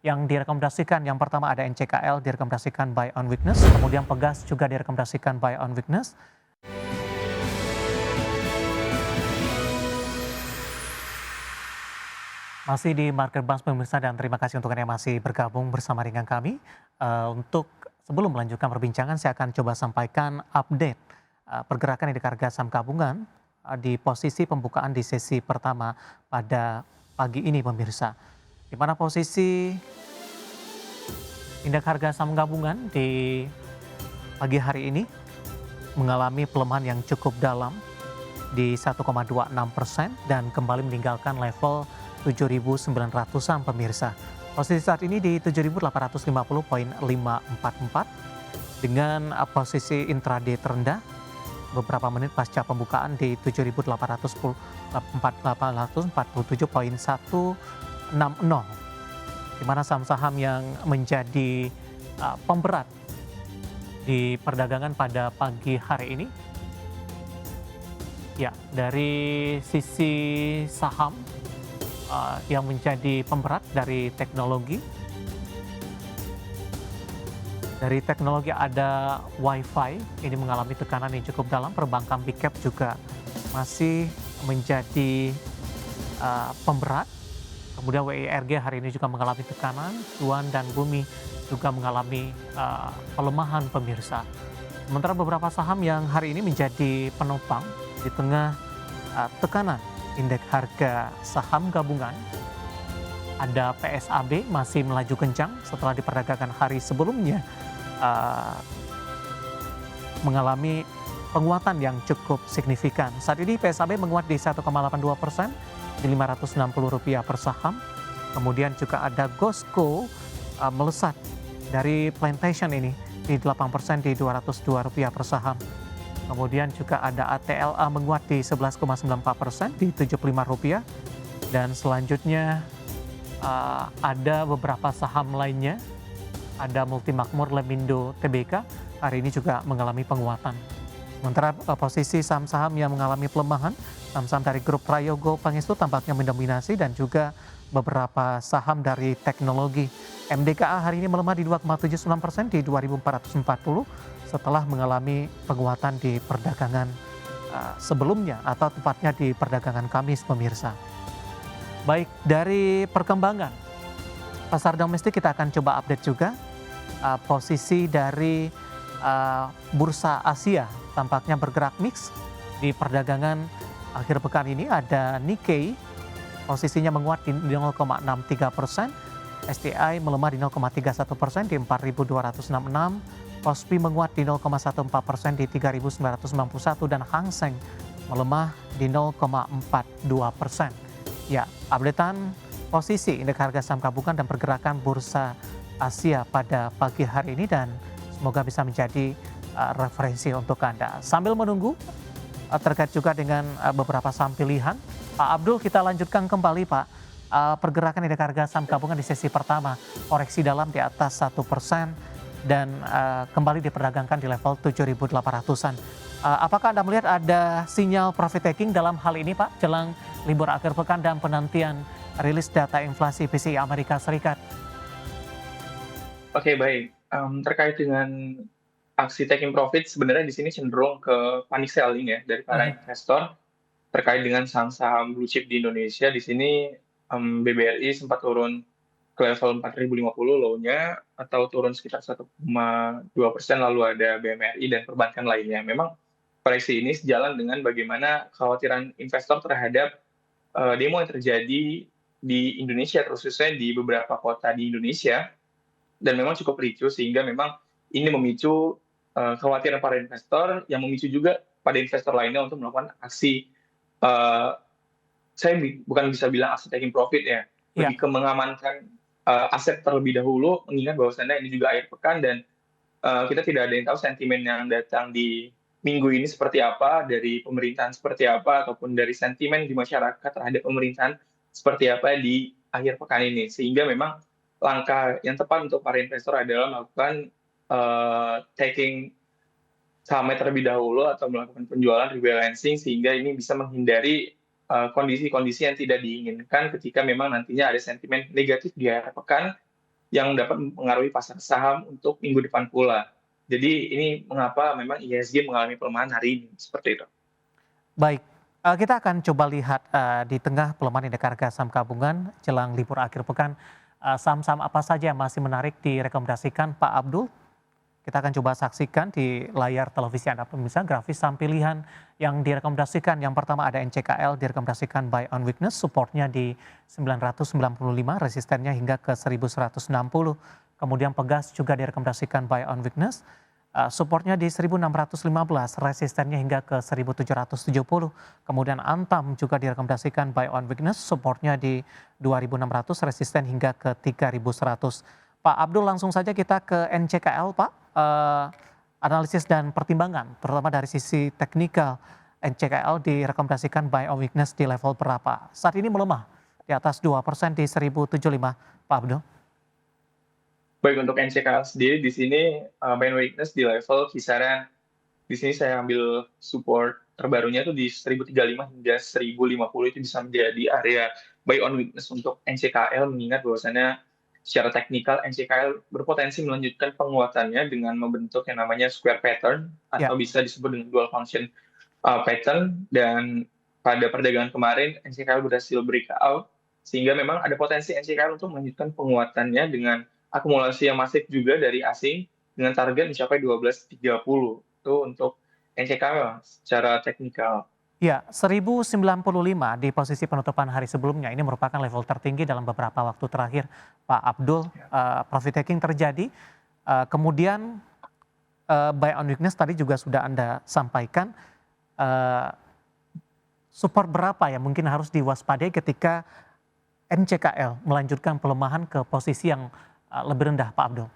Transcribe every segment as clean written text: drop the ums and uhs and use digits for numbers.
yang direkomendasikan. Yang pertama ada NCKL direkomendasikan buy on weakness, kemudian Pegas juga direkomendasikan buy on weakness. Masih di Market Bounce pemirsa, dan terima kasih untuk Anda yang masih bergabung bersama dengan kami. Untuk sebelum melanjutkan perbincangan, saya akan coba sampaikan update pergerakan indeks harga saham gabungan di posisi pembukaan di sesi pertama pada pagi ini pemirsa. Di mana posisi indeks harga saham gabungan di pagi hari ini mengalami pelemahan yang cukup dalam di 1,26% dan kembali meninggalkan level 7.900-an pemirsa. Posisi saat ini di 7.850,544 dengan posisi intraday terendah beberapa menit pasca pembukaan di 7.847,160, di mana saham-saham yang menjadi pemberat di perdagangan pada pagi hari ini. Ya, dari sisi saham yang menjadi pemberat dari teknologi. Dari teknologi ada Wi-Fi, ini mengalami tekanan yang cukup dalam. Perbankan big cap juga masih menjadi pemberat. Kemudian WIRG hari ini juga mengalami tekanan. Cuan dan Bumi juga mengalami pelemahan pemirsa. Sementara beberapa saham yang hari ini menjadi penopang di tengah tekanan indeks harga saham gabungan, ada PSAB masih melaju kencang setelah diperdagangkan hari sebelumnya mengalami penguatan yang cukup signifikan. Saat ini PSAB menguat di 1,82% di Rp560 per saham. Kemudian juga ada Gosco melesat dari Plantation ini di 8% di Rp202 per saham. Kemudian juga ada ATLA menguat di 11,94% di Rp75. Dan selanjutnya ada beberapa saham lainnya. Ada Multimakmur, Lemindo, TBK hari ini juga mengalami penguatan. Sementara posisi saham-saham yang mengalami pelemahan, saham-saham dari grup Prayogo Pangestu tampaknya mendominasi, dan juga beberapa saham dari teknologi. MDKA hari ini melemah di 2,79% di 2.440 setelah mengalami penguatan di perdagangan sebelumnya, atau tepatnya di perdagangan Kamis pemirsa. Baik, dari perkembangan pasar domestik kita akan coba update juga posisi dari bursa Asia tampaknya bergerak mix di perdagangan akhir pekan ini. Ada Nikkei posisinya menguat di 0,63%, STI melemah di 0,31% di 4.266, Kospi menguat di 0,14% di 3.991, dan Hang Seng melemah di 0,42%. Ya, updatean posisi indeks harga saham gabungan dan pergerakan bursa Asia pada pagi hari ini, dan semoga bisa menjadi referensi untuk Anda. Sambil menunggu terkait juga dengan beberapa saham pilihan, Pak Abdul, kita lanjutkan kembali Pak. Pergerakan indeks harga saham gabungan di sesi pertama, koreksi dalam di atas 1% dan kembali diperdagangkan di level 7.800-an. Apakah Anda melihat ada sinyal profit taking dalam hal ini Pak, jelang libur akhir pekan dan penantian rilis data inflasi PCE Amerika Serikat? Oke, baik. Terkait dengan aksi taking profit, sebenarnya di sini cenderung ke panic selling ya dari para investor terkait dengan saham-saham blue chip di Indonesia. Di sini BBRI sempat turun ke level 4.050 low-nya, atau turun sekitar 1,2%, lalu ada BMRI dan perbankan lainnya. Memang koreksi ini sejalan dengan bagaimana kekhawatiran investor terhadap demo yang terjadi di Indonesia, khususnya di beberapa kota di Indonesia, dan memang cukup ricu, sehingga memang ini memicu kekhawatiran para investor, yang memicu juga pada investor lainnya untuk melakukan aksi, saya bukan bisa bilang aksi taking profit ya, lebih ke mengamankan aset terlebih dahulu, mengingat bahwasannya ini juga akhir pekan, dan kita tidak ada yang tahu sentimen yang datang di minggu ini seperti apa, dari pemerintahan seperti apa, ataupun dari sentimen di masyarakat terhadap pemerintahan seperti apa di akhir pekan ini. Sehingga memang langkah yang tepat untuk para investor adalah melakukan taking sahamnya terlebih dahulu, atau melakukan penjualan rebalancing, sehingga ini bisa menghindari kondisi-kondisi yang tidak diinginkan ketika memang nantinya ada sentimen negatif di akhir pekan, yang dapat mempengaruhi pasar saham untuk minggu depan pula. Jadi ini mengapa memang IHSG mengalami pelemahan hari ini, seperti itu. Baik, kita akan coba lihat di tengah pelemahan indeks harga saham gabungan jelang libur akhir pekan, saham-saham apa saja yang masih menarik direkomendasikan Pak Abdul? Kita akan coba saksikan di layar televisi Anda pemirsa grafis saham pilihan yang direkomendasikan. Yang pertama ada NCKL direkomendasikan buy on weakness, supportnya di 995, resistennya hingga ke 1160. Kemudian Pegas juga direkomendasikan buy on weakness, supportnya di 1615, resistennya hingga ke 1770. Kemudian Antam juga direkomendasikan buy on weakness, supportnya di 2600, resisten hingga ke 3100. Pak Abdul, langsung saja kita ke NCKL, Pak. Analisis dan pertimbangan, terutama dari sisi teknikal, NCKL direkomendasikan buy on weakness di level berapa? Saat ini melemah di atas 2% di 1075, Pak Abdul. Baik, untuk NCKL sendiri di sini buy on weakness di level kisaran, di sini saya ambil support terbarunya itu di 1035 hingga 1050, itu bisa menjadi area buy on weakness untuk NCKL, mengingat bahwasannya secara teknikal NCKL berpotensi melanjutkan penguatannya dengan membentuk yang namanya square pattern Ya, atau bisa disebut dengan dual function pattern, dan pada perdagangan kemarin NCKL berhasil breakout sehingga memang ada potensi NCKL untuk melanjutkan penguatannya dengan akumulasi yang masif juga dari asing dengan target mencapai 1230 itu untuk NCKL secara teknikal. ya, 1095 di posisi penutupan hari sebelumnya. Ini merupakan level tertinggi dalam beberapa waktu terakhir, Pak Abdul. Profit taking terjadi. Kemudian buy on weakness tadi juga sudah Anda sampaikan. Support berapa yang mungkin harus diwaspadai ketika NCKL melanjutkan pelemahan ke posisi yang lebih rendah, Pak Abdul?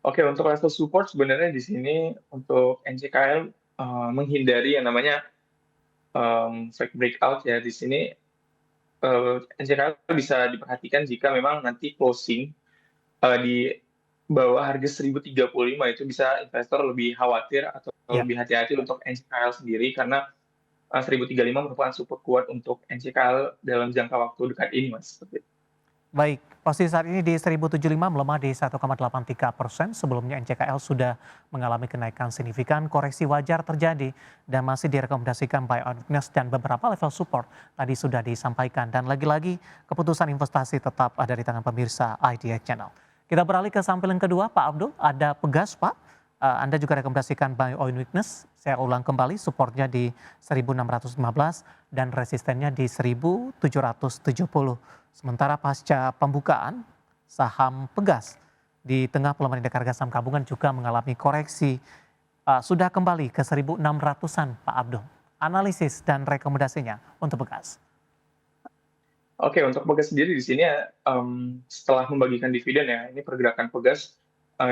Oke, untuk level support sebenarnya di sini untuk NCKL menghindari yang namanya fake breakout ya. Di sini NCKL bisa diperhatikan jika memang nanti closing di bawah harga 1035, itu bisa investor lebih khawatir atau Ya. lebih hati-hati untuk NCKL sendiri, karena 1035 merupakan support kuat untuk NCKL dalam jangka waktu dekat ini, Mas. Seperti itu. Baik, posisi saat ini di 1075 melemah di 1,83%. Sebelumnya NCKL sudah mengalami kenaikan signifikan, koreksi wajar terjadi dan masih direkomendasikan buy on weakness dan beberapa level support tadi sudah disampaikan. Dan lagi-lagi keputusan investasi tetap ada di tangan pemirsa IDX Channel. Kita beralih ke sampling kedua, Pak Abdul. Ada Pegas, Pak. Anda juga rekomendasikan buy on weakness. Saya ulang kembali, supportnya di 1615 dan resistennya di 1770. Sementara pasca pembukaan, saham Pegas di tengah pelemahan indeks harga saham gabungan juga mengalami koreksi, sudah kembali ke 1600-an, Pak Abdul. Analisis dan rekomendasinya untuk Pegas. Oke, untuk Pegas sendiri di sini setelah membagikan dividen ya, ini pergerakan Pegas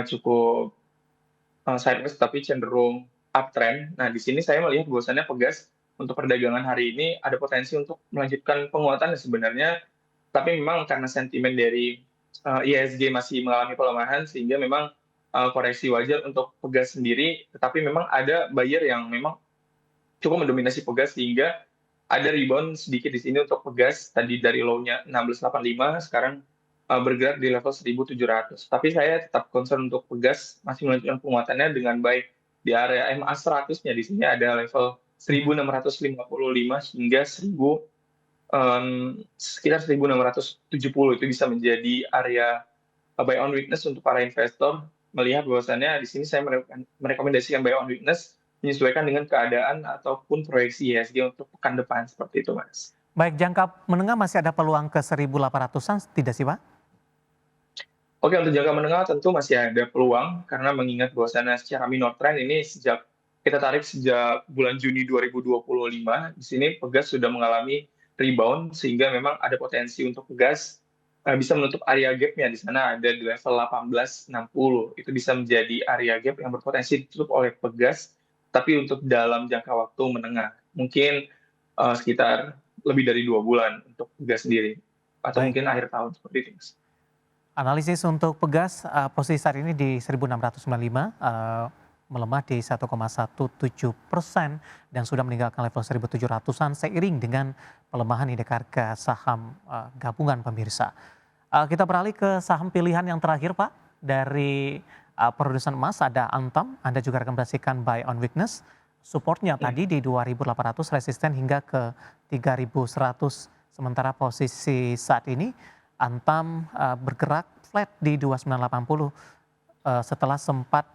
cukup sideways tapi cenderung uptrend. Nah, di sini saya melihat bahwasannya Pegas untuk perdagangan hari ini ada potensi untuk melanjutkan penguatan sebenarnya, tapi memang karena sentimen dari IHSG masih mengalami pelemahan sehingga memang koreksi wajar untuk Pegas sendiri, tetapi memang ada buyer yang memang cukup mendominasi Pegas sehingga ada rebound sedikit di sini untuk Pegas, tadi dari low-nya 1685 sekarang bergerak di level 1700. Tapi saya tetap concern untuk Pegas masih melanjutkan penguatannya dengan baik di area MA 100-nya. Di sini ada level 1655 hingga sekitar 1670, itu bisa menjadi area buy on weakness untuk para investor, melihat bahwasannya di sini saya merekomendasikan buy on weakness menyesuaikan dengan keadaan ataupun proyeksi IHSG untuk pekan depan, seperti itu, Mas. Baik, jangka menengah masih ada peluang ke 1800-an, tidak sih, Pak? Oke, untuk jangka menengah tentu masih ada peluang, karena mengingat bahwasannya secara minor trend ini kita tarik sejak bulan Juni 2025, di sini Pegas sudah mengalami rebound sehingga memang ada potensi untuk Pegas bisa menutup area gap-nya. Di sana ada di level 1860. Itu bisa menjadi area gap yang berpotensi ditutup oleh Pegas, tapi untuk dalam jangka waktu menengah. Mungkin sekitar lebih dari 2 bulan untuk Pegas sendiri, atau Baik. mungkin akhir tahun, seperti itu, Mas. Analisis untuk Pegas, posisi saat ini di 1695, melemah di 1,17% dan sudah meninggalkan level 1700-an seiring dengan pelemahan indeks harga saham gabungan pemirsa. Kita beralih ke saham pilihan yang terakhir Pak, dari produsen emas ada Antam, Anda juga rekomendasikan buy on weakness, supportnya Hmm. tadi di 2.800, resisten hingga ke 3.100. Sementara posisi saat ini Antam bergerak flat di 2980 setelah sempat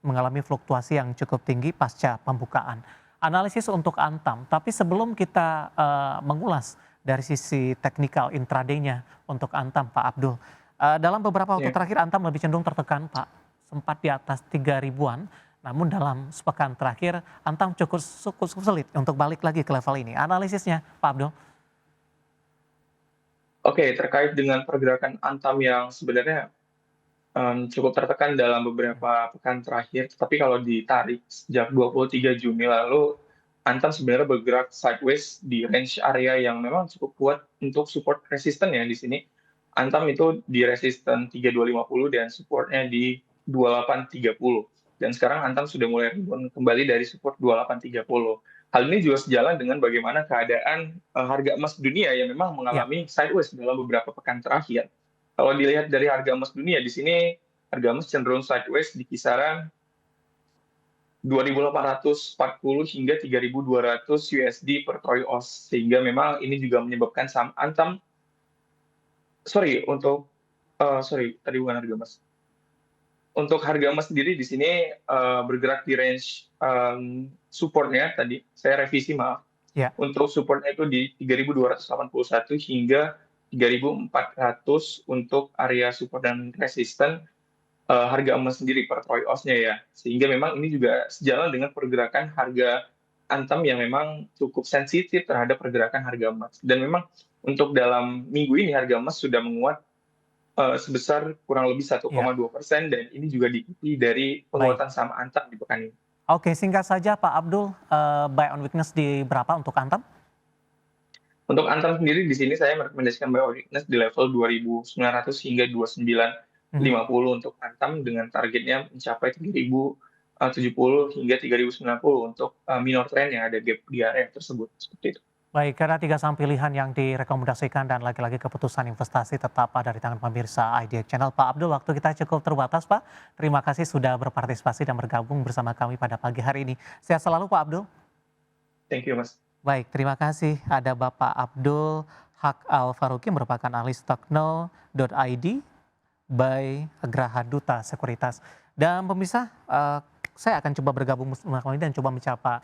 mengalami fluktuasi yang cukup tinggi pasca pembukaan. Analisis untuk Antam, tapi sebelum kita mengulas dari sisi teknikal intraday-nya untuk Antam, Pak Abdul. Dalam beberapa waktu Ya. terakhir Antam lebih cenderung tertekan, Pak. Sempat di atas 3 ribuan, namun dalam sepekan terakhir Antam cukup sulit untuk balik lagi ke level ini. Analisisnya, Pak Abdul. Oke, terkait dengan pergerakan Antam yang sebenarnya cukup tertekan dalam beberapa pekan terakhir, tapi kalau ditarik sejak 23 Juni lalu, Antam sebenarnya bergerak sideways di range area yang memang cukup kuat untuk support resisten ya di sini. Antam itu di resisten 3250 dan supportnya di 2830. Dan sekarang Antam sudah mulai rebound kembali dari support 2830. Hal ini juga sejalan dengan bagaimana keadaan harga emas dunia yang memang Ya, mengalami sideways dalam beberapa pekan terakhir. Kalau dilihat dari harga emas dunia, di sini harga emas cenderung sideways di kisaran 2.840 hingga 3.200 USD per troy ounce. Sehingga memang ini juga menyebabkan saham Antam, tadi bukan harga emas. Untuk harga emas sendiri di sini bergerak di range supportnya tadi, saya revisi maaf. ya. Untuk supportnya itu di 3.281 hingga 3.400 untuk area support dan resisten harga emas sendiri per troy ounce-nya ya. Sehingga memang ini juga sejalan dengan pergerakan harga Antam yang memang cukup sensitif terhadap pergerakan harga emas. Dan memang untuk dalam minggu ini harga emas sudah menguat sebesar kurang lebih Ya, 1,2% dan ini juga diikuti dari baik. penguatan saham Antam di pekan ini. Oke, singkat saja Pak Abdul, buy on weakness di berapa untuk Antam? Untuk Antam sendiri di sini saya merekomendasikan buy on weakness di level 2.900 hingga Mhm. 2.950 untuk Antam dengan targetnya mencapai 3.070 hingga 3.090 untuk minor trend yang ada gap di area tersebut seperti itu. Baik, karena 3 saham pilihan yang direkomendasikan dan lagi-lagi keputusan investasi tetap ada di tangan pemirsa Idea Channel. Pak Abdul, waktu kita cukup terbatas, Pak. Terima kasih sudah berpartisipasi dan bergabung bersama kami pada pagi hari ini. Sehat selalu, Pak Abdul. Thank you, Mas. Baik, terima kasih. Ada Bapak Abdul Haq Al Faruqi, merupakan ahli Stockno.id by Graha Duta Sekuritas. Dan pemirsa, saya akan coba bergabung bersama kami dan coba menyapa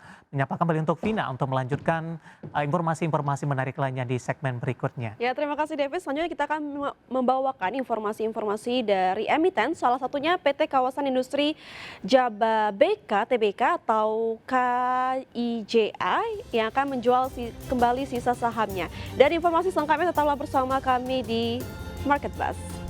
kembali untuk Vina untuk melanjutkan informasi-informasi menarik lainnya di segmen berikutnya. Ya, terima kasih David. Selanjutnya kita akan membawakan informasi-informasi dari emiten, salah satunya PT Kawasan Industri Jababeka TBK atau KIJA yang akan menjual kembali sisa sahamnya. Dan informasi selengkapnya tetaplah bersama kami di Market Buzz.